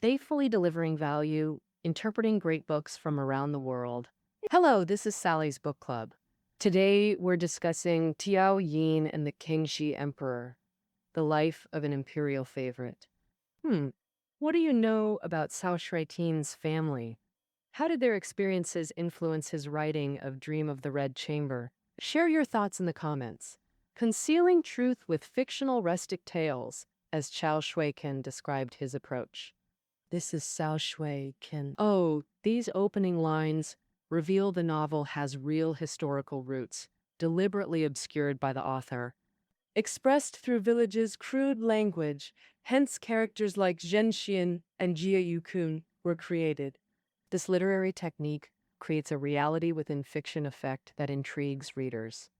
faithfully delivering value, interpreting great books from around the world. Hello, this is Sally's Book Club. Today we're discussing Cao Yin and the Kangxi Emperor, the life of an imperial favorite. What do you know about Cao Xueqin's family? How did their experiences influence his writing of Dream of the Red Chamber? Share your thoughts in the comments. Concealing truth with fictional rustic tales, as Cao Xueqin described his approach. This is Cao Xueqin. Oh, these opening lines reveal the novel has real historical roots, deliberately obscured by the author. Expressed through villages' crude language, hence characters like Zhenxian and Jia Yukun were created. This literary technique creates a reality within fiction effect that intrigues readers.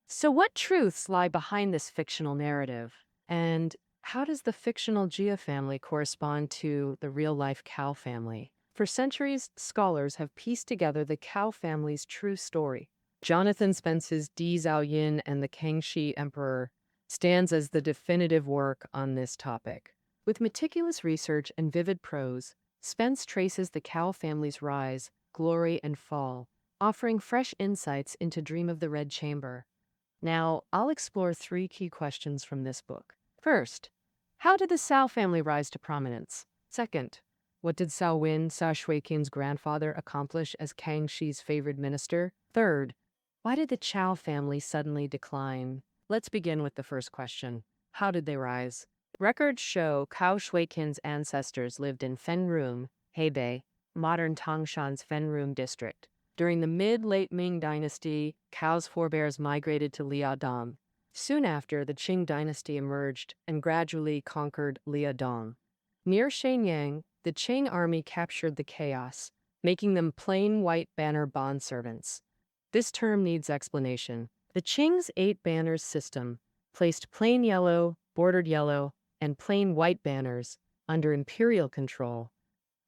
So what truths lie behind this fictional narrative? And how does the fictional Jia family correspond to the real-life Cao family? For centuries, scholars have pieced together the Cao family's true story. Jonathan Spence's Cao Yin and the Kangxi Emperor stands as the definitive work on this topic. With meticulous research and vivid prose, Spence traces the Cao family's rise, glory, and fall, offering fresh insights into Dream of the Red Chamber. Now, I'll explore 3 key questions from this book. First, how did the Cao family rise to prominence? Second, what did Cao Yin, Cao Xueqin's grandfather, accomplish as Kangxi's favored minister? Third, why did the Cao family suddenly decline? Let's begin with the first question. How did they rise? Records show Cao Xueqin's ancestors lived in Fenrum, Hebei, modern Tangshan's Fenrum district. During the mid-late Ming dynasty, Cao's forebears migrated to Liaodong. Soon after, the Qing dynasty emerged and gradually conquered Liaodong. Near Shenyang, the Qing army captured the chaos, making them plain white banner bondservants. This term needs explanation. The Qing's 8 banners system placed plain yellow, bordered yellow, and plain white banners under imperial control,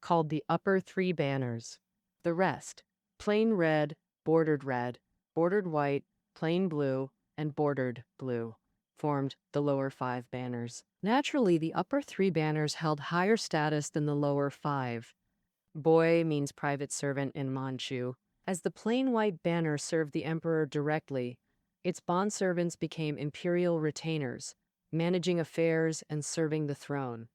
called the upper 3 banners. The rest, plain red, bordered white, plain blue, and bordered blue, formed the lower 5 banners. Naturally, the upper 3 banners held higher status than the lower 5. Boy means private servant in Manchu. As the plain white banner served the emperor directly, its bondservants became imperial retainers, managing affairs and serving the throne.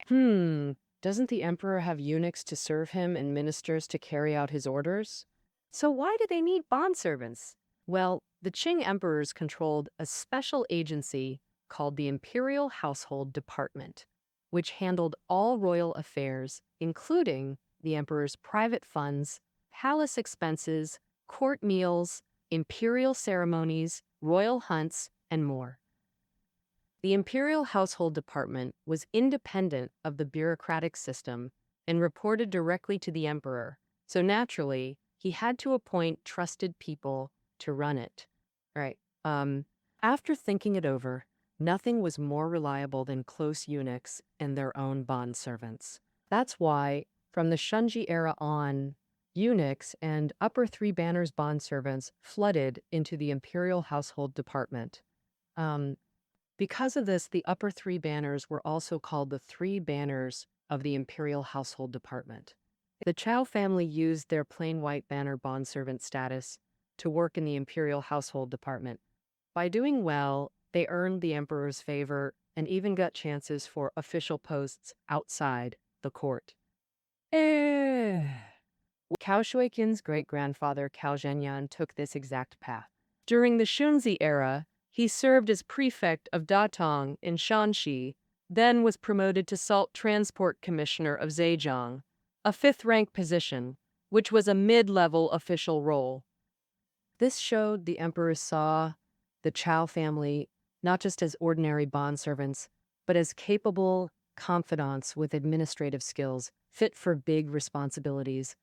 Doesn't the emperor have eunuchs to serve him and ministers to carry out his orders? So why do they need bondservants? Well, the Qing emperors controlled a special agency called the Imperial Household Department, which handled all royal affairs, including the emperor's private funds, palace expenses, court meals, imperial ceremonies, royal hunts, and more. The Imperial Household Department was independent of the bureaucratic system and reported directly to the emperor, so naturally, he had to appoint trusted people to run it. Right. After thinking it over, nothing was more reliable than close eunuchs and their own bondservants. That's why, from the Shunji era on, eunuchs and upper 3 banners bondservants flooded into the Imperial Household Department. Because of this, the upper 3 banners were also called the 3 banners of the Imperial Household Department. The Cao family used their plain white banner bondservant status to work in the Imperial Household Department. By doing well, they earned the emperor's favor and even got chances for official posts outside the court. Cao Xueqin's great-grandfather Cao Jiangnan took this exact path. During the Xunzi era, he served as prefect of Datong in Shanxi, then was promoted to Salt Transport Commissioner of Zhejiang, a 5th-rank position, which was a mid-level official role. This showed the emperor saw the Cao family not just as ordinary bondservants, but as capable confidants with administrative skills, fit for big responsibilities.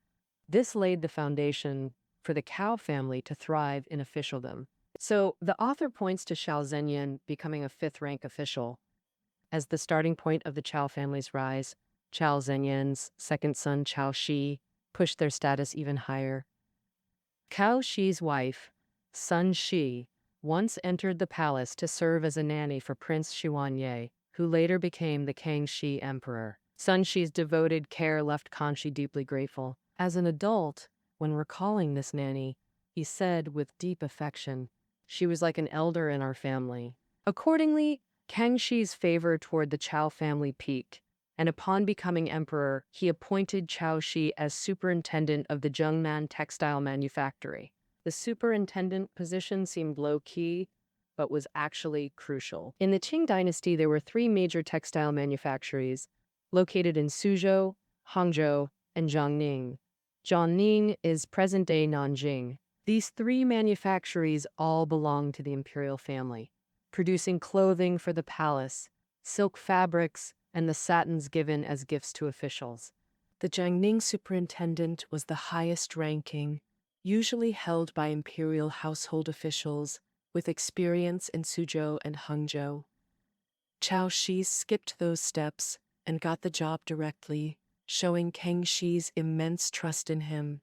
This laid the foundation for the Cao family to thrive in officialdom. So the author points to Xiao Zhenyan becoming a 5th-rank official as the starting point of the Cao family's rise. Qiao Zhenyan's second son, Cao Shi, pushed their status even higher. Cao Shi's wife, Sun Shi, once entered the palace to serve as a nanny for Prince Xuanye, who later became the Kangxi emperor. Sun Shi's devoted care left Kangxi deeply grateful. As an adult, when recalling this nanny, he said with deep affection, "She was like an elder in our family." Accordingly, Kangxi's favor toward the Cao family peaked, and upon becoming emperor, he appointed Cao Shi as superintendent of the Jiangnan textile manufactory. The superintendent position seemed low-key, but was actually crucial. In the Qing dynasty, there were three major textile manufactories located in Suzhou, Hangzhou, and Jiangnan. Jiangnan is present-day Nanjing. These three manufactories all belong to the imperial family, producing clothing for the palace, silk fabrics, and the satins given as gifts to officials. The Jiangnan superintendent was the highest ranking, usually held by imperial household officials with experience in Suzhou and Hangzhou. Cao Shi skipped those steps and got the job directly, showing Kangxi's immense trust in him.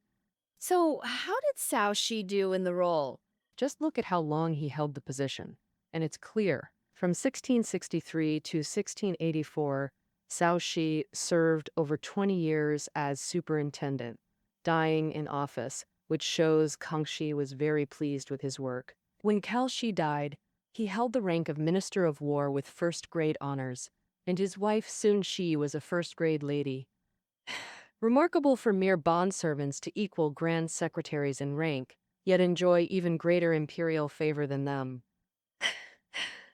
So, how did Cao Shi do in the role? Just look at how long he held the position, and it's clear. From 1663 to 1684, Cao Shi served over 20 years as superintendent, dying in office, which shows Kangxi was very pleased with his work. When Cao Shi died, he held the rank of Minister of War with first-grade honors, and his wife Sun Shi was a first-grade lady. Remarkable for mere bondservants to equal grand secretaries in rank, yet enjoy even greater imperial favor than them.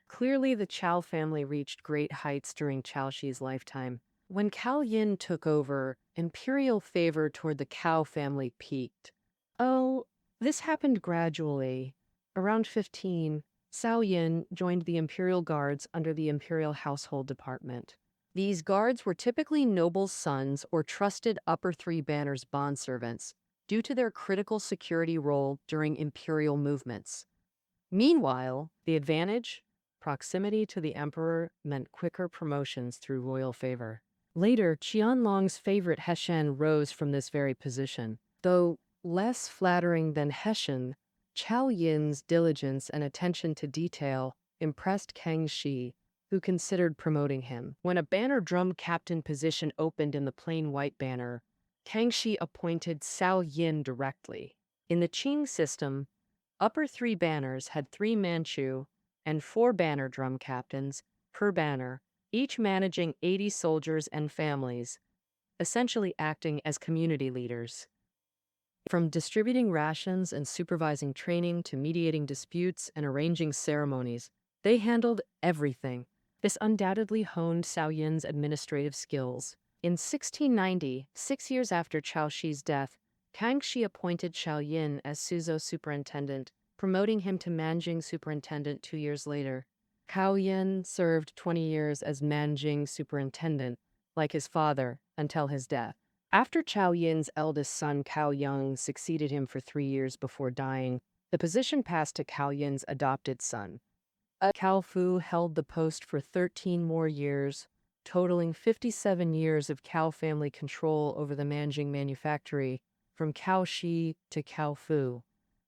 Clearly, the Cao family reached great heights during Cao Shi's lifetime. When Cao Yin took over, imperial favor toward the Cao family peaked. Oh, this happened gradually. Around 15, Cao Yin joined the imperial guards under the imperial household department. These guards were typically nobles' sons or trusted upper three banners bondservants due to their critical security role during imperial movements. Meanwhile, the advantage? Proximity to the emperor meant quicker promotions through royal favor. Later, Qianlong's favorite Heshen rose from this very position. Though less flattering than Heshen, Cao Yin's diligence and attention to detail impressed Kangxi, who considered promoting him. When a banner drum captain position opened in the plain white banner, Kangxi appointed Cao Yin directly. In the Qing system, upper three banners had 3 Manchu and 4 banner drum captains per banner, each managing 80 soldiers and families, essentially acting as community leaders. From distributing rations and supervising training to mediating disputes and arranging ceremonies, they handled everything. This undoubtedly honed Cao Yin's administrative skills. In 1690, 6 years after Cao Shi's death, Kangxi appointed Cao Yin as Suzhou superintendent, promoting him to Nanjing superintendent 2 years later. Cao Yin served 20 years as Nanjing superintendent, like his father, until his death. After Cao Yin's eldest son Cao Yang succeeded him for 3 years before dying, the position passed to Cao Yin's adopted son. Cao Fu held the post for 13 more years, totaling 57 years of Cao family control over the Nanjing manufactory, from Cao Shi to Cao Fu.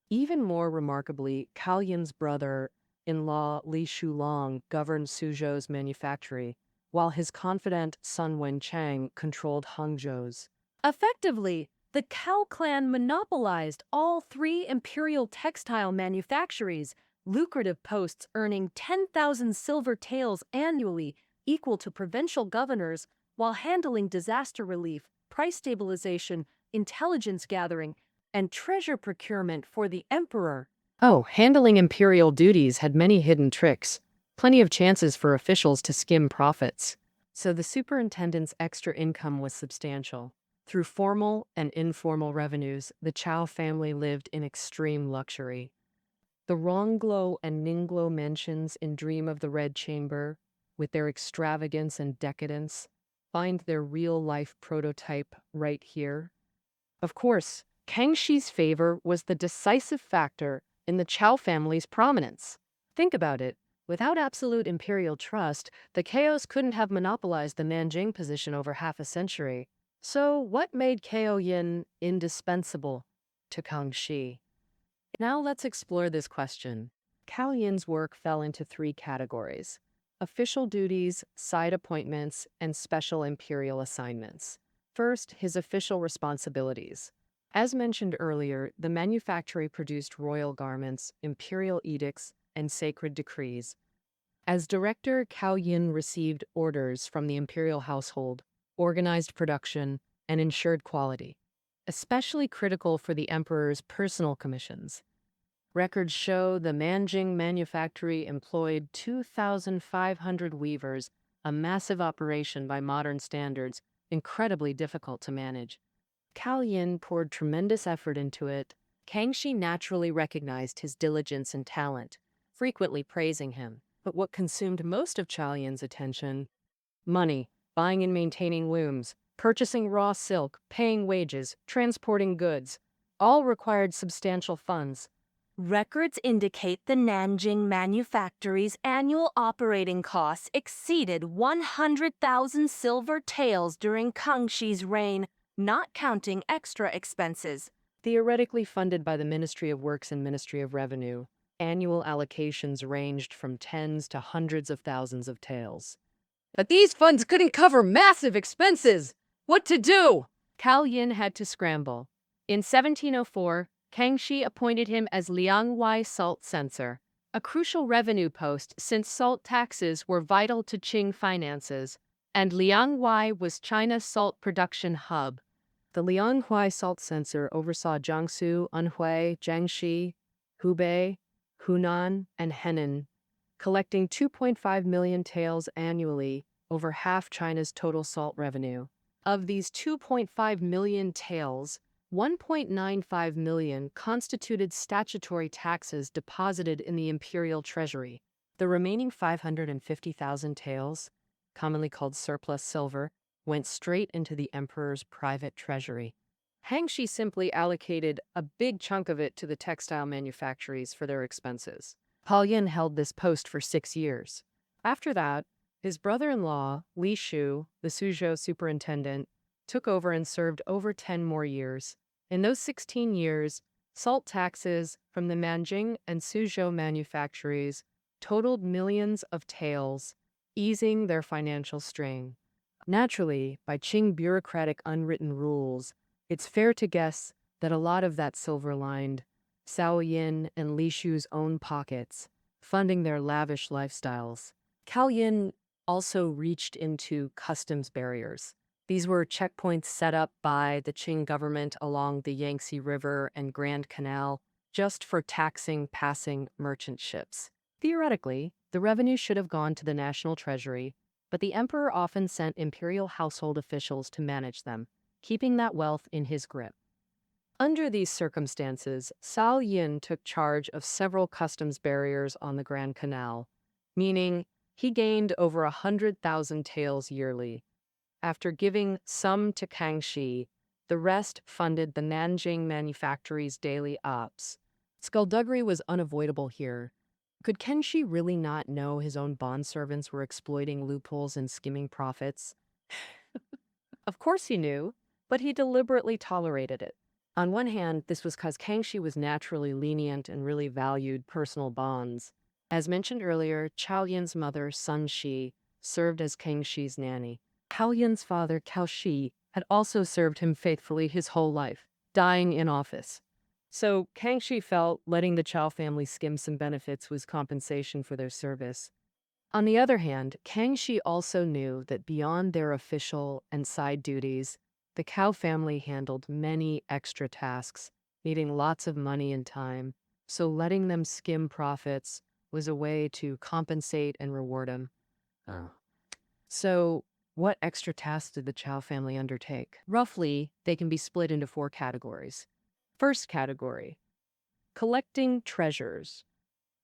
Even more remarkably, Cao Yin's brother-in-law Li Shulong governed Suzhou's manufactory, while his confidant Sun Wenchang controlled Hangzhou's. Effectively, the Cao clan monopolized all 3 imperial textile manufactories, lucrative posts earning 10,000 silver taels annually, equal to provincial governors, while handling disaster relief, price stabilization, intelligence gathering, and treasure procurement for the emperor. Oh, handling imperial duties had many hidden tricks, plenty of chances for officials to skim profits. So the superintendent's extra income was substantial. Through formal and informal revenues, the Cao family lived in extreme luxury. The Ronglo and Ninglo mansions in Dream of the Red Chamber, with their extravagance and decadence, find their real-life prototype right here. Of course, Kangxi's favor was the decisive factor in the Cao family's prominence. Think about it. Without absolute imperial trust, the Caos couldn't have monopolized the Nanjing position over half a century. So what made Cao Yin indispensable to Kangxi? Now let's explore this question. Cao Yin's work fell into 3 categories: official duties, side appointments, and special imperial assignments. First, his official responsibilities. As mentioned earlier, the manufactory produced royal garments, imperial edicts, and sacred decrees. As director, Cao Yin received orders from the imperial household, organized production, and ensured quality, especially critical for the emperor's personal commissions. Records show the Nanjing manufactory employed 2,500 weavers, a massive operation by modern standards, incredibly difficult to manage. Cao Yin poured tremendous effort into it. Kangxi naturally recognized his diligence and talent, frequently praising him. But what consumed most of Cao Yin's attention? Money, buying and maintaining looms, purchasing raw silk, paying wages, transporting goods, all required substantial funds. Records indicate the Nanjing manufactory's annual operating costs exceeded 100,000 silver taels during Kangxi's reign, not counting extra expenses. Theoretically funded by the Ministry of Works and Ministry of Revenue, annual allocations ranged from tens to hundreds of thousands of taels. But these funds couldn't cover massive expenses! What to do? Cao Yin had to scramble. In 1704, Kangxi appointed him as Liangwai salt censor, a crucial revenue post since salt taxes were vital to Qing finances, and Liangwai was China's salt production hub. The Liangwai salt censor oversaw Jiangsu, Anhui, Jiangxi, Hubei, Hunan, and Henan, collecting 2.5 million taels annually, over half China's total salt revenue. Of these 2.5 million taels, 1.95 million constituted statutory taxes deposited in the imperial treasury. The remaining 550,000 taels, commonly called surplus silver, went straight into the emperor's private treasury. Kangxi simply allocated a big chunk of it to the textile manufactories for their expenses. Cao Yin held this post for 6 years. After that, his brother-in-law, Li Shu, the Suzhou superintendent, took over and served over 10 more years. In those 16 years, salt taxes from the Nanjing and Suzhou manufactories totaled millions of taels, easing their financial strain. Naturally, by Qing bureaucratic unwritten rules, it's fair to guess that a lot of that silver lined Cao Yin and Li Shu's own pockets, funding their lavish lifestyles. Cao Yin also reached into customs barriers. These were checkpoints set up by the Qing government along the Yangtze River and Grand Canal just for taxing passing merchant ships. Theoretically, the revenue should have gone to the national treasury, but the emperor often sent imperial household officials to manage them, keeping that wealth in his grip. Under these circumstances, Cao Yin took charge of several customs barriers on the Grand Canal, meaning he gained over 100,000 taels yearly. After giving some to Kangxi, the rest funded the Nanjing manufactory's daily ops. Skullduggery was unavoidable here. Could Kangxi really not know his own bondservants were exploiting loopholes and skimming profits? Of course he knew, but he deliberately tolerated it. On one hand, this was because Kangxi was naturally lenient and really valued personal bonds. As mentioned earlier, Cao Yin's mother, Sun Shi, served as Kangxi's nanny. Cao Yin's father, Cao Shi, had also served him faithfully his whole life, dying in office. So Kangxi felt letting the Cao family skim some benefits was compensation for their service. On the other hand, Kangxi also knew that beyond their official and side duties, the Cao family handled many extra tasks, needing lots of money and time, so letting them skim profits was a way to compensate and reward him. So, what extra tasks did the Cao family undertake? Roughly, they can be split into 4 categories. First category, collecting treasures.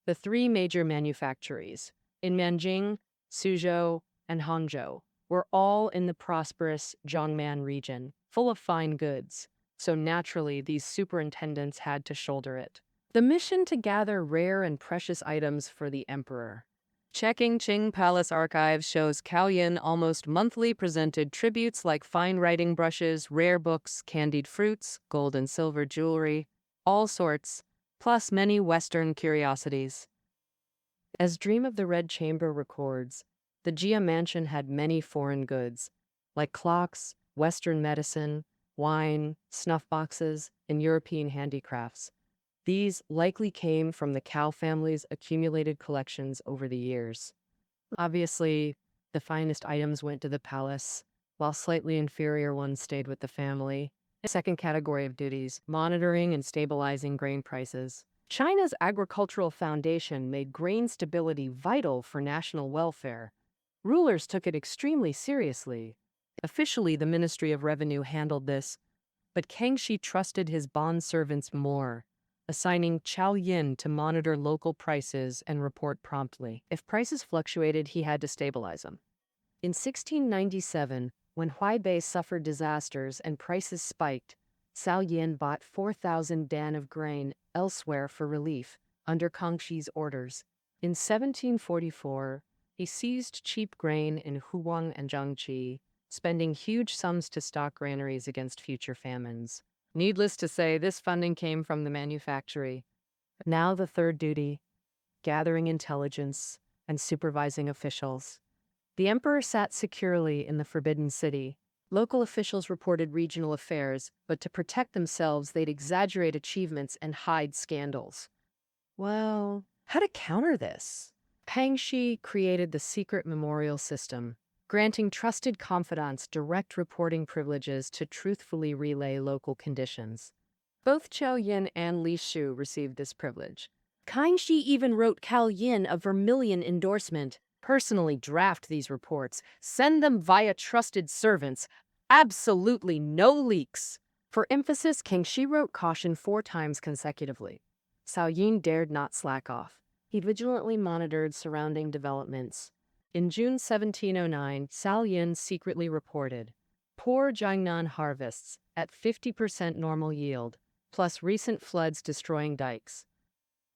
The 3 major manufactories, in Nanjing, Suzhou, and Hangzhou, were all in the prosperous Jiangnan region, full of fine goods, so naturally these superintendents had to shoulder it. The mission to gather rare and precious items for the emperor. Checking Qing Palace archives shows Cao Yin almost monthly presented tributes like fine writing brushes, rare books, candied fruits, gold and silver jewelry, all sorts, plus many Western curiosities. As Dream of the Red Chamber records, The Jia mansion had many foreign goods, like clocks, Western medicine, wine, snuff boxes, and European handicrafts. These likely came from the Cao family's accumulated collections over the years. Obviously, the finest items went to the palace, while slightly inferior ones stayed with the family. Second category of duties, monitoring and stabilizing grain prices. China's agricultural foundation made grain stability vital for national welfare. Rulers took it extremely seriously. Officially, the Ministry of Revenue handled this, but Kangxi trusted his bondservants more, assigning Cao Yin to monitor local prices and report promptly. If prices fluctuated, he had to stabilize them. In 1697, when Huaibei suffered disasters and prices spiked, Cao Yin bought 4,000 dan of grain elsewhere for relief, under Kangxi's orders. In 1744, he seized cheap grain in Huang and Jiangnan, spending huge sums to stock granaries against future famines. Needless to say, this funding came from the manufactory. Now the third duty, gathering intelligence and supervising officials. The emperor sat securely in the Forbidden City. Local officials reported regional affairs, but to protect themselves, they'd exaggerate achievements and hide scandals. Well, how to counter this? Kangxi created the secret memorial system, granting trusted confidants direct reporting privileges to truthfully relay local conditions. Both Cao Yin and Li Shu received this privilege. Kangxi even wrote Cao Yin a vermilion endorsement. Personally draft these reports, send them via trusted servants. Absolutely no leaks. For emphasis, Kangxi wrote caution 4 times consecutively. Cao Yin dared not slack off. He vigilantly monitored surrounding developments. In June 1709, Cao Yin secretly reported, poor Jiangnan harvests at 50% normal yield, plus recent floods destroying dikes.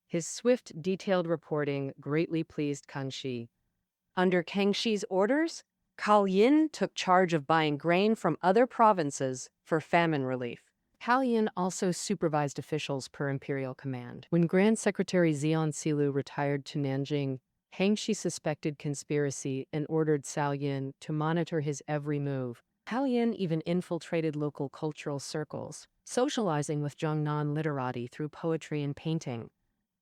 His swift, detailed reporting greatly pleased Kangxi. Under Kangxi's orders, Cao Yin took charge of buying grain from other provinces for famine relief. Cao Yin also supervised officials per imperial command. When Grand Secretary Xian Silu retired to Nanjing, Kangxi suspected conspiracy and ordered Cao Yin to monitor his every move. Cao Yin even infiltrated local cultural circles, socializing with Jiangnan literati through poetry and painting.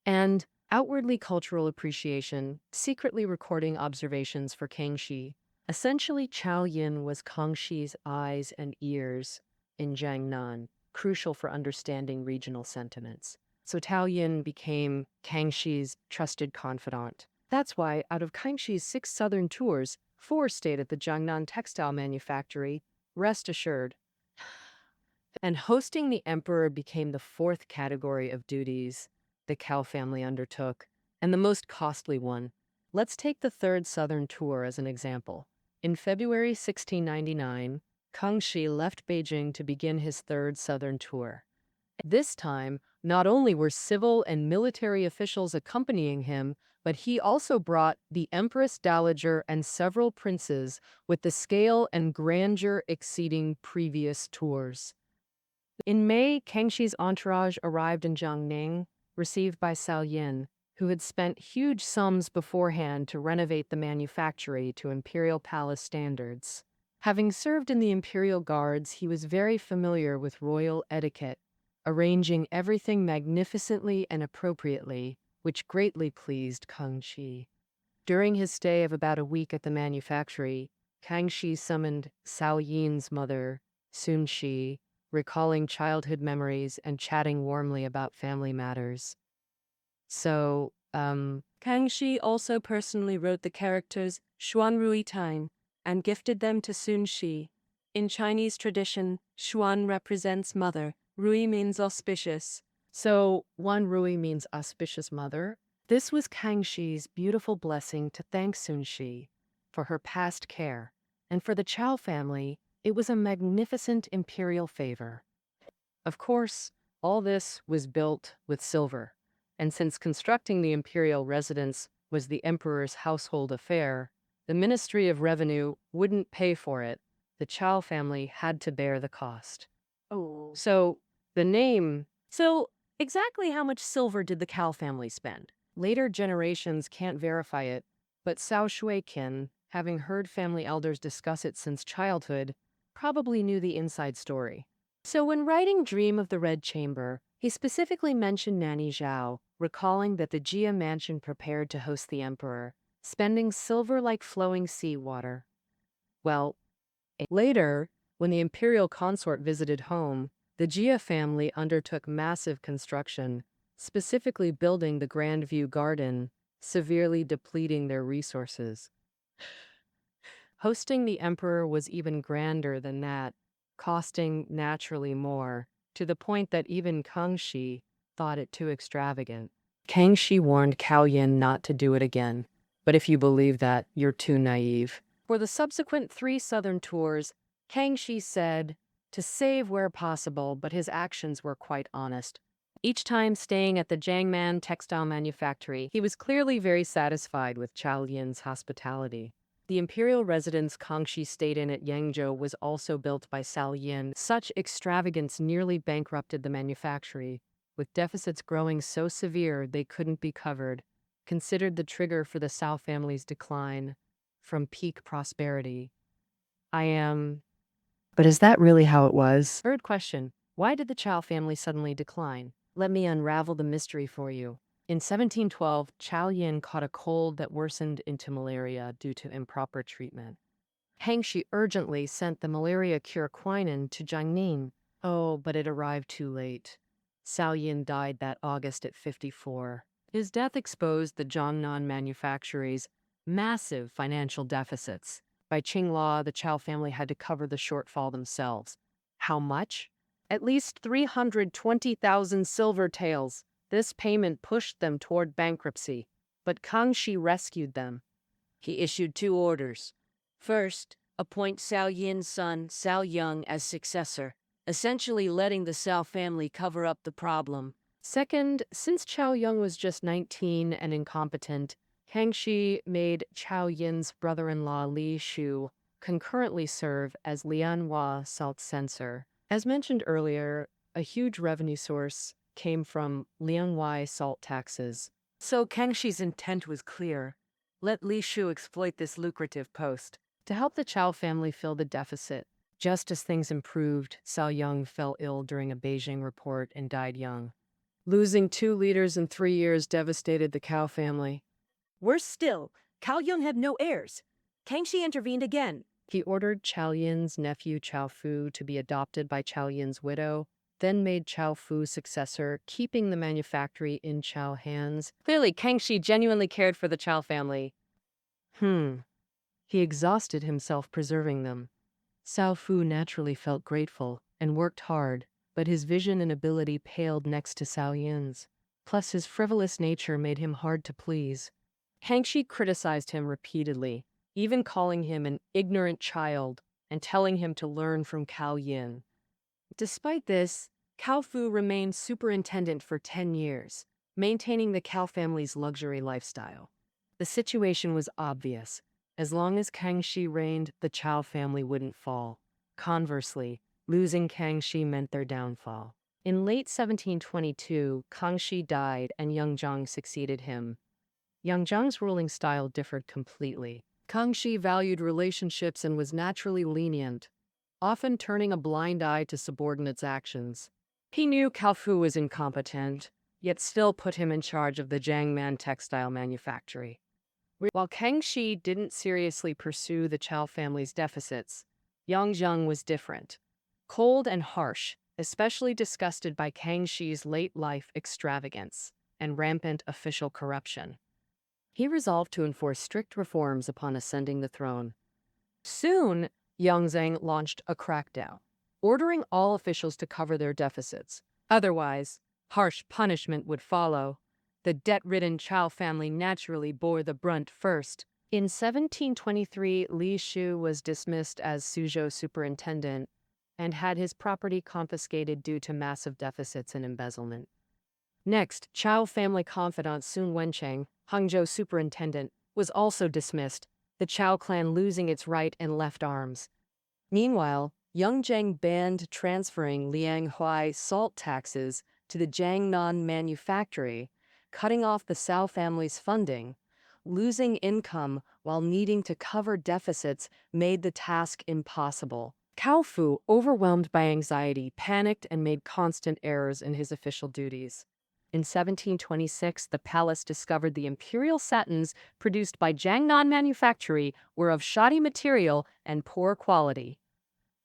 And outwardly cultural appreciation, secretly recording observations for Kangxi. Essentially, Cao Yin was Kangxi's eyes and ears in Jiangnan, crucial for understanding regional sentiments. So Cao Yin became Kangxi's trusted confidant. That's why, out of Kangxi's 6 southern tours, 4 stayed at the Jiangnan textile manufactory, rest assured. And hosting the emperor became the 4th category of duties the Cao family undertook, and the most costly one. Let's take the 3rd southern tour as an example. In February 1699, Kangxi left Beijing to begin his 3rd southern tour. This time, not only were civil and military officials accompanying him, but he also brought the Empress Dowager and several princes with the scale and grandeur exceeding previous tours. In May, Kangxi's entourage arrived in Jiangnan, received by Cao Yin, who had spent huge sums beforehand to renovate the manufactory to imperial palace standards. Having served in the imperial guards, he was very familiar with royal etiquette, arranging everything magnificently and appropriately, which greatly pleased Kangxi. During his stay of about a week at the manufactory, Kangxi summoned Cao Yin's mother, Sun Shi, recalling childhood memories and chatting warmly about family matters. So, Kangxi also personally wrote the characters Xuan Rui Time and gifted them to Sun Shi. In Chinese tradition, Xuan represents mother, Rui means auspicious. So, Wan Rui means auspicious mother. This was Kangxi's beautiful blessing to thank Sun Shi for her past care, and for the Cao family, it was a magnificent imperial favor. Of course, all this was built with silver, and since constructing the imperial residence was the emperor's household affair, the Ministry of Revenue wouldn't pay for it. The Cao family had to bear the cost. Oh. So, the name. So, exactly how much silver did the Cao family spend? Later generations can't verify it, but Cao Xueqin having heard family elders discuss it since childhood, probably knew the inside story. So when writing Dream of the Red Chamber, he specifically mentioned Nanny Zhao, recalling that the Jia mansion prepared to host the emperor, spending silver like flowing sea water. Well, later, when the imperial consort visited home, the Jia family undertook massive construction, specifically building the Grand View Garden, severely depleting their resources. Hosting the emperor was even grander than that, costing naturally more, to the point that even Kangxi thought it too extravagant. Kangxi warned Cao Yin not to do it again, but if you believe that, you're too naive. For the subsequent 3 southern tours, Kangxi said to save where possible, but his actions were quite honest. Each time staying at the Jiangnan textile manufactory, he was clearly very satisfied with Cao Yin's hospitality. The imperial residence Kangxi stayed in at Yangzhou was also built by Cao Yin. Such extravagance nearly bankrupted the manufactory, with deficits growing so severe they couldn't be covered, considered the trigger for the Cao family's decline from peak prosperity. But is that really how it was? Third question, why did the Cao family suddenly decline? Let me unravel the mystery for you. In 1712, Cao Yin caught a cold that worsened into malaria due to improper treatment. Kangxi urgently sent the malaria cure quinine to Jiangnan. Oh, but it arrived too late. Cao Yin died that August at 54. His death exposed the Jiangnan manufactory's massive financial deficits. By Qing law, the Cao family had to cover the shortfall themselves. How much? At least 320,000 silver taels. This payment pushed them toward bankruptcy, but Kangxi rescued them. He issued 2 orders. First, appoint Cao Yin's son, Cao Yung, as successor, essentially letting the Cao family cover up the problem. Second, since Cao Yung was just 19 and incompetent, Kangxi made Cao Yin's brother-in-law Li Shu concurrently serve as Lianhua salt censor. As mentioned earlier, a huge revenue source came from Lianhua salt taxes. So Kangxi's intent was clear. Let Li Shu exploit this lucrative post. To help the Cao family fill the deficit, just as things improved, Cao Yung fell ill during a Beijing report and died young. Losing 2 leaders in 3 years devastated the Cao family. Worse still, Cao Yung had no heirs. Kangxi intervened again. He ordered Cao Yin's nephew Cao Fu to be adopted by Cao Yin's widow, then made Cao Fu successor, keeping the manufactory in Cao hands. Clearly, Kangxi genuinely cared for the Cao family. He exhausted himself preserving them. Cao Fu naturally felt grateful and worked hard, but his vision and ability paled next to Cao Yin's. Plus, his frivolous nature made him hard to please. Kangxi criticized him repeatedly, even calling him an ignorant child and telling him to learn from Cao Yin. Despite this, Cao Fu remained superintendent for 10 years, maintaining the Cao family's luxury lifestyle. The situation was obvious. As long as Kangxi reigned, the Cao family wouldn't fall. Conversely, losing Kangxi meant their downfall. In late 1722, Kangxi died and Yangzhang succeeded him. Yangzhang's ruling style differed completely. Kangxi valued relationships and was naturally lenient, often turning a blind eye to subordinates' actions. He knew Cao Fu was incompetent, yet still put him in charge of the Jiangnan textile manufactory. While Kangxi didn't seriously pursue the Cao family's deficits, Yangzhang was different. Cold and harsh, especially disgusted by Kangxi's late-life extravagance and rampant official corruption. He resolved to enforce strict reforms upon ascending the throne. Soon, Yangzhang launched a crackdown, ordering all officials to cover their deficits. Otherwise, harsh punishment would follow. The debt-ridden Cao family naturally bore the brunt first. In 1723, Li Shu was dismissed as Suzhou superintendent and had his property confiscated due to massive deficits and embezzlement. Next, Cao family confidant Sun Wencheng, Hangzhou superintendent, was also dismissed, the Cao clan losing its right and left arms. Meanwhile, Yangzheng banned transferring Lianhua salt taxes to the Jiangnan manufactory, cutting off the Cao family's funding, losing income while needing to cover deficits made the task impossible. Cao Fu, overwhelmed by anxiety, panicked and made constant errors in his official duties. In 1726, the palace discovered the imperial satins produced by Jiangnan manufactory were of shoddy material and poor quality.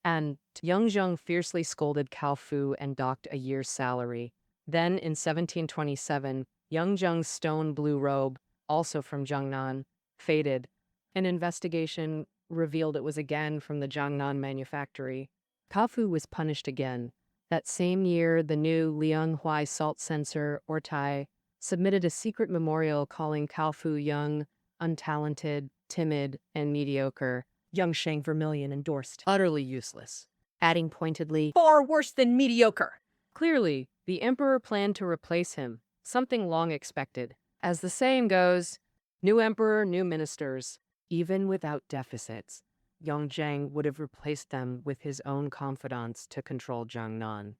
And Yang Zheng fiercely scolded Cao Fu and docked a year's salary. Then, in 1727, Yang Zheng's stone blue robe, also from Jiangnan, faded. An investigation revealed it was again from the Jiangnan manufactory. Cao Fu was punished again. That same year, the new Lianghuai salt censor, Ortai, submitted a secret memorial calling Cao Fu young, untalented, timid, and mediocre. Young Shang Vermilion endorsed. Utterly useless. Adding pointedly, Far worse than mediocre. clearly, the emperor planned to replace him, something long expected. As the saying goes, new emperor, new ministers. Even without deficits, Yongzheng would have replaced them with his own confidants to control Jiangnan.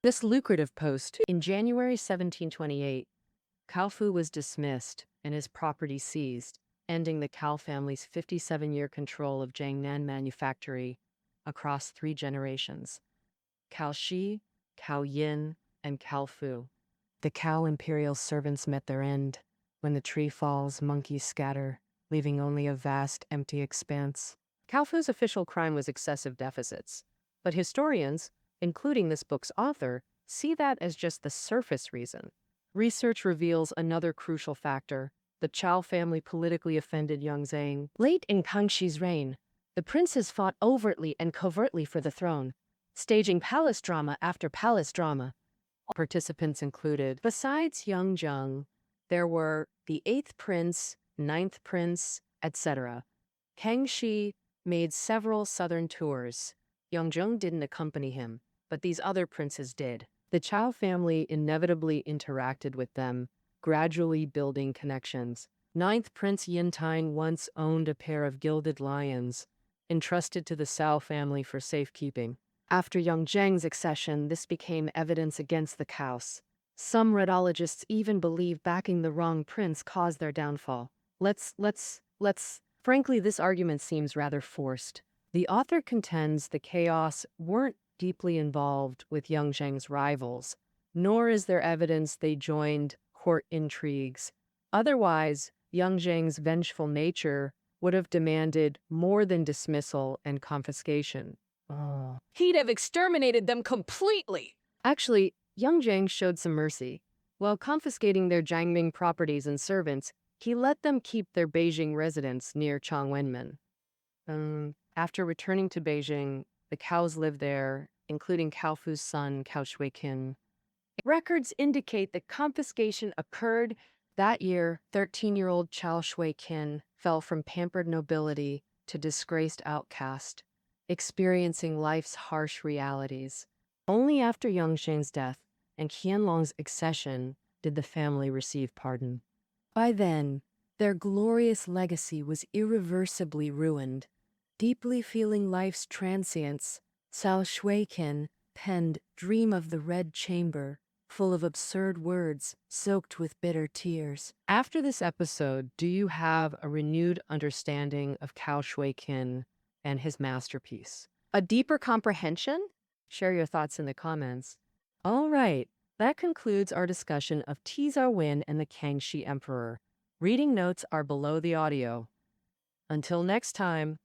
This lucrative post, in January 1728, Cao Fu was dismissed and his property seized, ending the Cao family's 57-year control of Jiangnan manufactory across 3 generations: Cao Shi, Cao Yin, and Cao Fu. The Cao imperial servants met their end. When the tree falls, monkeys scatter, leaving only a vast, empty expanse. Cao Fu's official crime was excessive deficits, but historians, including this book's author, see that as just the surface reason. Research reveals another crucial factor. The Cao family politically offended Yongzheng. Late in Kangxi's reign, the princes fought overtly and covertly for the throne, staging palace drama after palace drama. Participants included, besides Yongzheng, there were the 8th prince, 9th prince, etc. Kangxi made several southern tours. Yongzheng didn't accompany him, but these other princes did. The Cao family inevitably interacted with them, gradually building connections. 9th Prince Yintang once owned a pair of gilded lions, entrusted to the Cao family for safekeeping. After Yongzheng's accession, this became evidence against the Caos. Some rhetorists even believe backing the wrong prince caused their downfall. Frankly, this argument seems rather forced. The author contends the Chaos weren't deeply involved with Yongzheng's rivals, nor is there evidence they joined court intrigues. Otherwise, Yongzheng's vengeful nature would have demanded more than dismissal and confiscation. He'd have exterminated them completely. Actually, Yongzheng showed some mercy. While confiscating their Jiangming properties and servants, he let them keep their Beijing residence near Changwenmen. After returning to Beijing, the Caos lived there, including Cao Fu's son, Cao Xueqin. Records indicate that confiscation occurred that year. 13-year-old Cao Xueqin fell from pampered nobility to disgraced outcast, experiencing life's harsh realities. Only after Yongzheng's death and Qianlong's accession did the family receive pardon. By then, their glorious legacy was irreversibly ruined. Deeply feeling life's transience, Cao Xueqin penned Dream of the Red Chamber, full of absurd words soaked with bitter tears. After this episode, do you have a renewed understanding of Cao Xueqin and his masterpiece? A deeper comprehension? Share your thoughts in the comments. All right, that concludes our discussion of Cao Yin and the Kangxi Emperor. Reading notes are below the audio. Until next time.